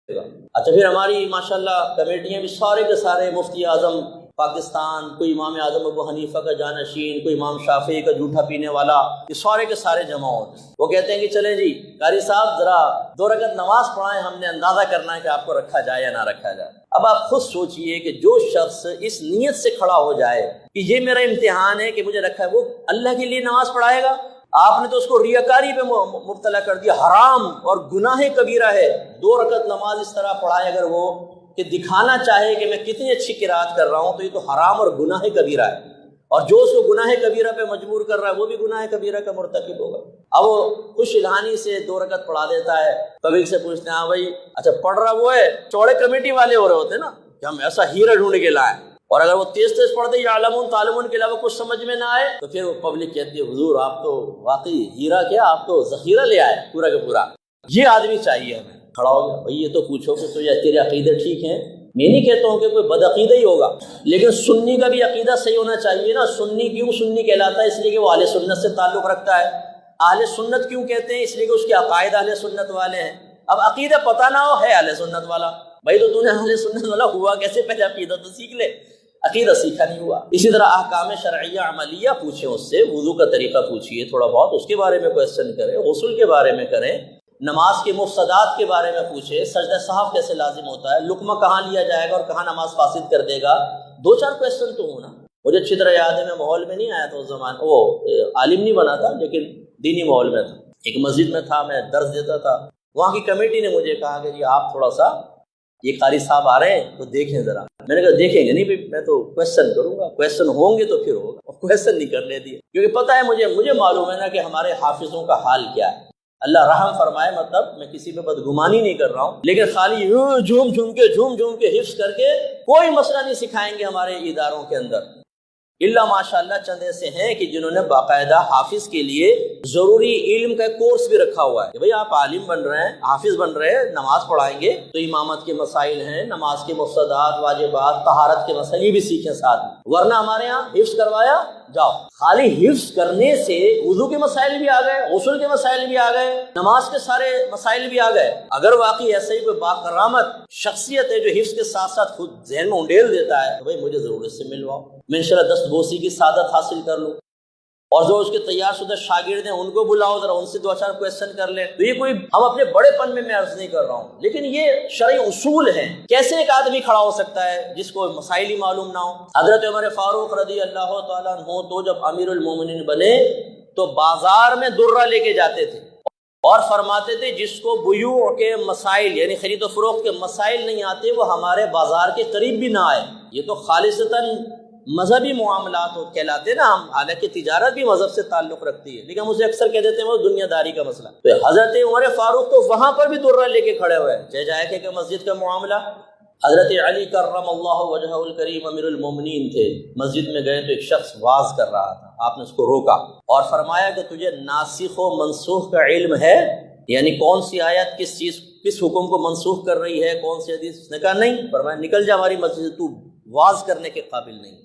اچھا پھر ہماری ماشاءاللہ کمیٹیاں بھی سارے کے سارے مفتی اعظم پاکستان، کوئی امام اعظم ابو حنیفہ کا جانشین، کوئی امام شافعی کا جھوٹا پینے والا، یہ سارے کے سارے جمع ہوتے ہیں۔ وہ کہتے ہیں کہ چلیں جی قاری صاحب ذرا 2 رکعت نماز پڑھائیں، ہم نے اندازہ کرنا ہے کہ آپ کو رکھا جائے یا نہ رکھا جائے۔ اب آپ خود سوچئے کہ جو شخص اس نیت سے کھڑا ہو جائے کہ یہ میرا امتحان ہے کہ مجھے رکھا ہے، وہ اللہ کے لیے نماز پڑھائے گا؟ آپ نے تو اس کو ریاکاری پہ مبتلا کر دیا، حرام اور گناہ کبیرہ ہے۔ 2 رکعت نماز اس طرح پڑھائے اگر وہ کہ دکھانا چاہے کہ میں کتنی اچھی قرات کر رہا ہوں، تو یہ تو حرام اور گناہ کبیرہ ہے، اور جو اس کو گناہ کبیرہ پہ مجبور کر رہا ہے وہ بھی گناہ کبیرہ کا مرتکب ہوگا۔ اب وہ خوش الہانی سے 2 رکعت پڑھا دیتا ہے، کبھی سے پوچھتے ہیں ہاں بھائی اچھا پڑھ رہا وہ ہے، چوڑے کمیٹی والے ہو رہے ہوتے ہیں نا کہ ہم ایسا ہیرا ڈھونڈ کے لائیں، اور اگر وہ تیز تیز پڑھتے یعلمون تعلمون کے علاوہ کچھ سمجھ میں نہ آئے تو پھر وہ پبلک کہتی ہے حضور آپ تو واقعی ہیرا کیا، آپ تو ذخیرہ لے آئے پورا کا پورا۔ یہ آدمی چاہیے ہمیں کھڑا ہو گیا بھائی یہ تو پوچھو کہ تو یا تیرے عقیدے ٹھیک ہیں؟ میں نہیں کہتا ہوں کہ کوئی بد عقیدہ ہی ہوگا، لیکن سنی کا بھی عقیدہ صحیح ہونا چاہیے نا۔ سنی کیوں سنی کہلاتا ہے؟ اس لیے کہ وہ اہل سنت سے تعلق رکھتا ہے۔ اہل سنت کیوں کہتے ہیں؟ اس لیے کہ اس کے عقائد اہل سنت والے ہیں۔ اب عقیدہ پتہ نہ ہو، ہے اہل سنت والا، بھائی تو نے اہل سنت والا ہوا کیسے؟ پہلے عقیدہ تو سیکھ لے، عقیدہ سیکھا نہیں ہوا۔ اسی طرح احکام شرعیہ عملیہ پوچھیں اس سے، وضو کا طریقہ پوچھیے تھوڑا بہت، اس کے بارے میں کویسچن کریں، غسل کے بارے میں کریں، نماز کے مفسدات کے بارے میں پوچھے، سجدہ سہو کیسے لازم ہوتا ہے، لقمہ کہاں لیا جائے گا اور کہاں نماز فاسد کر دے گا، 2-4 کویسچن تو ہونا۔ مجھے اچھی طرح یاد ہے میں ماحول میں نہیں آیا تھا اس زمانے، وہ عالم نہیں بنا تھا لیکن دینی ماحول میں تھا، ایک مسجد میں تھا، میں درس دیتا تھا۔ وہاں کی کمیٹی نے مجھے کہا کہ جی آپ تھوڑا سا یہ قاری صاحب آ رہے ہیں تو دیکھیں ذرا۔ میں نے کہا دیکھیں گے نہیں میں تو کویسچن کروں گا، کویسچن ہوں گے تو پھر ہوگا، اور کویسچن نہیں کرنے دیے، کیونکہ پتہ ہے مجھے معلوم ہے نا کہ ہمارے حافظوں کا حال کیا ہے۔ اللہ رحم فرمائے، مطلب میں کسی پہ بدگمانی نہیں کر رہا ہوں، لیکن خالی جھوم جھوم کے حفظ کر کے کوئی مسئلہ نہیں سکھائیں گے ہمارے اداروں کے اندر، اللہ ماشاءاللہ چند ایسے ہیں کہ جنہوں نے باقاعدہ حافظ کے لیے ضروری علم کا کورس بھی رکھا ہوا ہے کہ بھئی آپ عالم بن رہے ہیں، حافظ بن رہے ہیں، نماز پڑھائیں گے تو امامت کے مسائل ہیں، نماز کے مفسدات، واجبات، طہارت کے مسائل یہ بھی سیکھیں ساتھ میں، ورنہ ہمارے ہاں حفظ کروایا جاؤ، خالی حفظ کرنے سے وضو کے مسائل بھی آ گئے، غسل کے مسائل بھی آ گئے، نماز کے سارے مسائل بھی آ گئے۔ اگر واقعی ایسے ہی کوئی باکرامت شخصیت ہے جو حفظ کے ساتھ ساتھ خود ذہن میں انڈیل دیتا ہے تو بھئی مجھے ضرور اس سے ملواؤ، میں انشاءاللہ دست بوسی کی سعادت حاصل کر لوں، اور جو اس کے تیار شدہ شاگرد ہیں ان کو بلاؤ، ذرا ان سے 2-4 کویسچن کر لیں۔ تو یہ کوئی ہم اپنے بڑے پن میں عرض نہیں کر رہا ہوں، لیکن یہ شرعی اصول ہیں۔ کیسے ایک آدمی کھڑا ہو سکتا ہے جس کو مسائل ہی معلوم نہ ہو؟ حضرت عمر فاروق رضی اللہ تعالیٰ عنہ تو جب امیر المومنین بنے تو بازار میں درہ لے کے جاتے تھے اور فرماتے تھے جس کو بیوع کے مسائل یعنی خرید و فروخت کے مسائل نہیں آتے وہ ہمارے بازار کے قریب بھی نہ آئے۔ یہ تو خالصتاً مذہبی معاملات کہلاتے نا، ہم حالانکہ تجارت بھی مذہب سے تعلق رکھتی ہے لیکن ہم اسے اکثر کہہ دیتے ہیں وہ دنیا داری کا مسئلہ۔ تو حضرت عمر فاروق تو وہاں پر بھی درہ لے کے کھڑے ہوئے، چاہے جائے کہ مسجد کا معاملہ۔ حضرت علی کرم اللہ وجہہ الکریم امیر المومنین تھے، مسجد میں گئے تو ایک شخص واز کر رہا تھا، آپ نے اس کو روکا اور فرمایا کہ تجھے ناسخ و منسوخ کا علم ہے؟ یعنی کون سی آیت کس حکم کو منسوخ کر رہی ہے، کون سی حدیث؟ نے کہا نہیں۔ فرمایا نکل جا ہماری مسجد سے، تو واز کرنے کے قابل نہیں۔